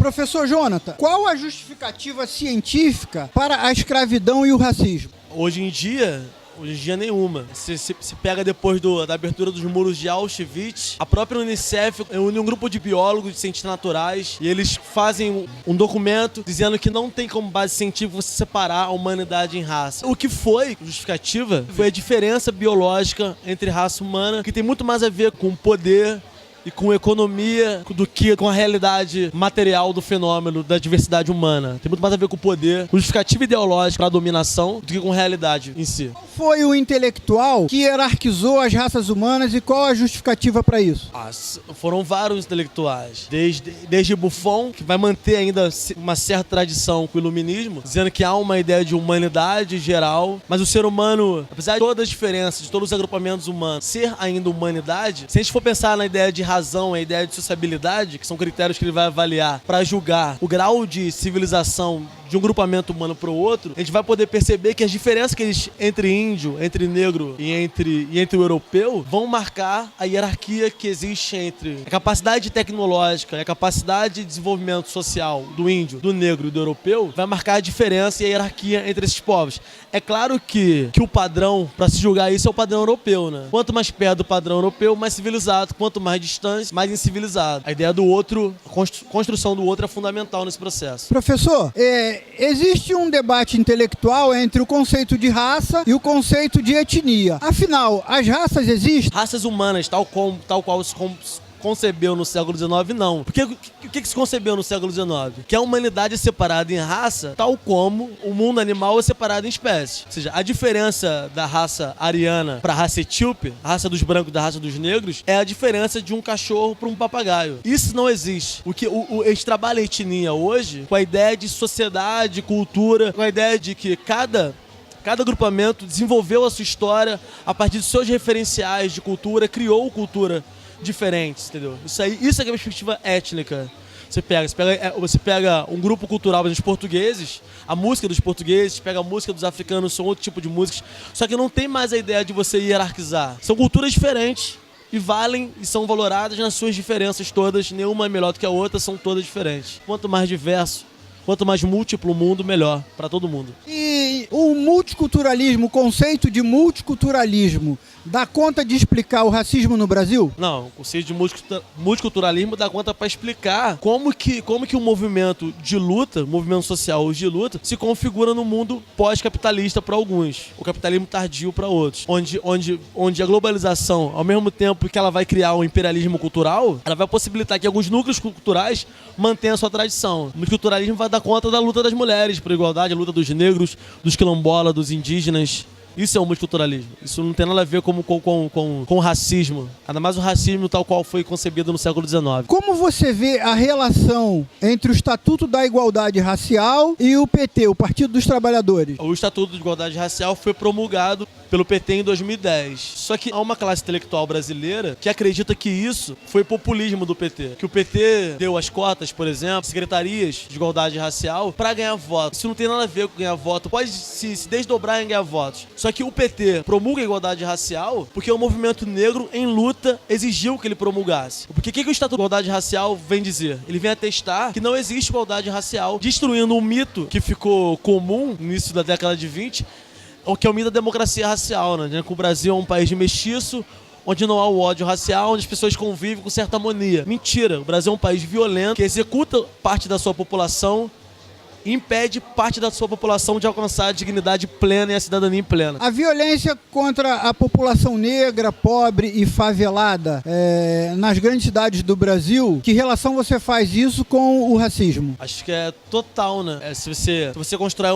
Professor Jonathan, qual a justificativa científica para a escravidão e o racismo? Hoje em dia nenhuma. Se pega depois da abertura dos muros de Auschwitz, a própria Unicef une um grupo de biólogos, de cientistas naturais, e eles fazem um documento dizendo que não tem como base científica você separar a humanidade em raça. O que foi justificativa foi a diferença biológica entre raça humana, que tem muito mais a ver com poder e com economia do que com a realidade material do fenômeno da diversidade humana. Tem muito mais a ver com o poder, com justificativa ideológica para a dominação, do que com a realidade em si. Qual foi o intelectual que hierarquizou as raças humanas e qual a justificativa para isso? Foram vários intelectuais. Desde Buffon, que vai manter ainda uma certa tradição com o iluminismo, dizendo que há uma ideia de humanidade geral, mas o ser humano, apesar de todas as diferenças, de todos os agrupamentos humanos, ser ainda humanidade, se a gente for pensar na ideia de razão, a ideia de sociabilidade, que são critérios que ele vai avaliar para julgar o grau de civilização de um grupamento humano para o outro, a gente vai poder perceber que as diferenças que eles entre índio, entre negro e entre o europeu vão marcar a hierarquia que existe entre a capacidade tecnológica e a capacidade de desenvolvimento social do índio, do negro e do europeu, vai marcar a diferença e a hierarquia entre esses povos. É claro que o padrão para se julgar isso é o padrão europeu, né? Quanto mais perto do padrão europeu, mais civilizado. Quanto mais distante, mais incivilizado. A ideia do outro, a construção do outro é fundamental nesse processo. Professor, existe um debate intelectual entre o conceito de raça e o conceito de etnia. Afinal, as raças existem? Raças humanas, tal qual se concebeu no século XIX, não. Porque o que se concebeu no século XIX? Que a humanidade é separada em raça, tal como o mundo animal é separado em espécies. Ou seja, a diferença da raça ariana para a raça etíope, a raça dos brancos da raça dos negros, é a diferença de um cachorro para um papagaio. Isso não existe. A gente trabalha a etnia hoje com a ideia de sociedade, cultura, com a ideia de que cada agrupamento desenvolveu a sua história a partir dos seus referenciais de cultura, criou cultura diferentes, entendeu? Isso é a perspectiva étnica. Você pega um grupo cultural, por exemplo, os portugueses, a música dos portugueses, pega a música dos africanos, são outro tipo de músicas, só que não tem mais a ideia de você hierarquizar. São culturas diferentes e valem e são valoradas nas suas diferenças todas, nenhuma é melhor do que a outra, são todas diferentes. Quanto mais diverso, quanto mais múltiplo o mundo, melhor para todo mundo. E o multiculturalismo, o conceito de multiculturalismo, dá conta de explicar o racismo no Brasil? Não, o conceito de multiculturalismo dá conta para explicar como que o movimento de luta, o movimento social de luta, se configura no mundo pós-capitalista para alguns, o capitalismo tardio para outros, onde a globalização, ao mesmo tempo que ela vai criar um imperialismo cultural, ela vai possibilitar que alguns núcleos culturais mantenham a sua tradição. O multiculturalismo vai dar conta da luta das mulheres por igualdade, a luta dos negros, dos quilombolas, dos indígenas. Isso é o multiculturalismo. Isso não tem nada a ver com o racismo. Ainda mais o racismo tal qual foi concebido no século XIX. Como você vê a relação entre o Estatuto da Igualdade Racial e o PT, o Partido dos Trabalhadores? O Estatuto de Igualdade Racial foi promulgado pelo PT em 2010. Só que há uma classe intelectual brasileira que acredita que isso foi populismo do PT. Que o PT deu as cotas, por exemplo, secretarias de igualdade racial para ganhar votos. Isso não tem nada a ver com ganhar voto. Pode se desdobrar em ganhar votos. Só que o PT promulga a igualdade racial porque o movimento negro em luta exigiu que ele promulgasse. Porque o que o Estatuto de Igualdade Racial vem dizer? Ele vem atestar que não existe igualdade racial, destruindo um mito que ficou comum no início da década de 20, que é o mito da democracia racial, né? Que o Brasil é um país de mestiço, onde não há o ódio racial, onde as pessoas convivem com certa harmonia. Mentira, o Brasil é um país violento, que executa parte da sua população e impede parte da sua população de alcançar a dignidade plena e a cidadania plena. A violência contra a população negra, pobre e favelada nas grandes cidades do Brasil, que relação você faz isso com o racismo? Acho que é total, né? Se você constrói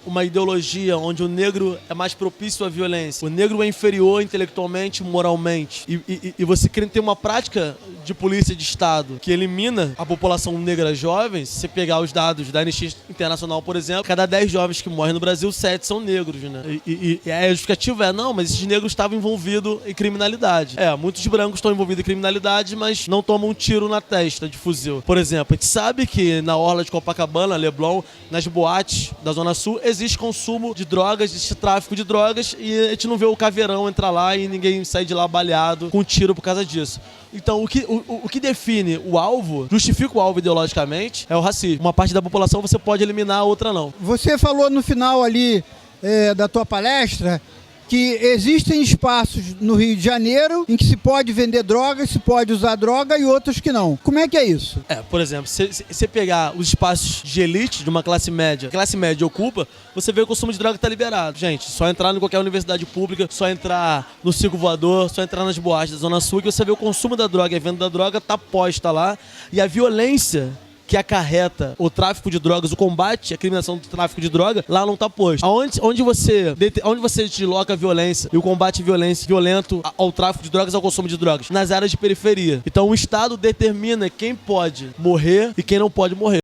uma ideologia onde o negro é mais propício à violência, o negro é inferior intelectualmente, moralmente, e você tem uma prática de polícia de Estado que elimina a população negra jovem, se você pegar os dados da Anistia Internacional, por exemplo, cada 10 jovens que morrem no Brasil, 7 são negros, né? E a justificativa não, mas esses negros estavam envolvidos em criminalidade. Muitos brancos estão envolvidos em criminalidade, mas não tomam um tiro na testa de fuzil. Por exemplo, a gente sabe que na orla de Copacabana, Leblon, nas boates da Zona Sul, existe consumo de drogas, existe tráfico de drogas, e a gente não vê o caveirão entrar lá e ninguém sair de lá baleado com um tiro por causa disso. Então, o que define o alvo, justifica o alvo ideologicamente, é o racismo. Uma parte da população você pode eliminar, a outra não. Você falou no final ali da tua palestra que existem espaços no Rio de Janeiro em que se pode vender droga, se pode usar droga e outros que não. Como é que é isso? Por exemplo, se você pegar os espaços de elite de uma classe média ocupa, você vê o consumo de droga tá liberado. Gente, só entrar em qualquer universidade pública, só entrar no circo voador, só entrar nas boates da Zona Sul, que você vê o consumo da droga e a venda da droga tá posta lá. E a violência que acarreta o tráfico de drogas, o combate à criminalização do tráfico de droga, lá não tá posto. Onde você desloca a violência e o combate à violência violento ao tráfico de drogas, ao consumo de drogas? Nas áreas de periferia. Então o Estado determina quem pode morrer e quem não pode morrer.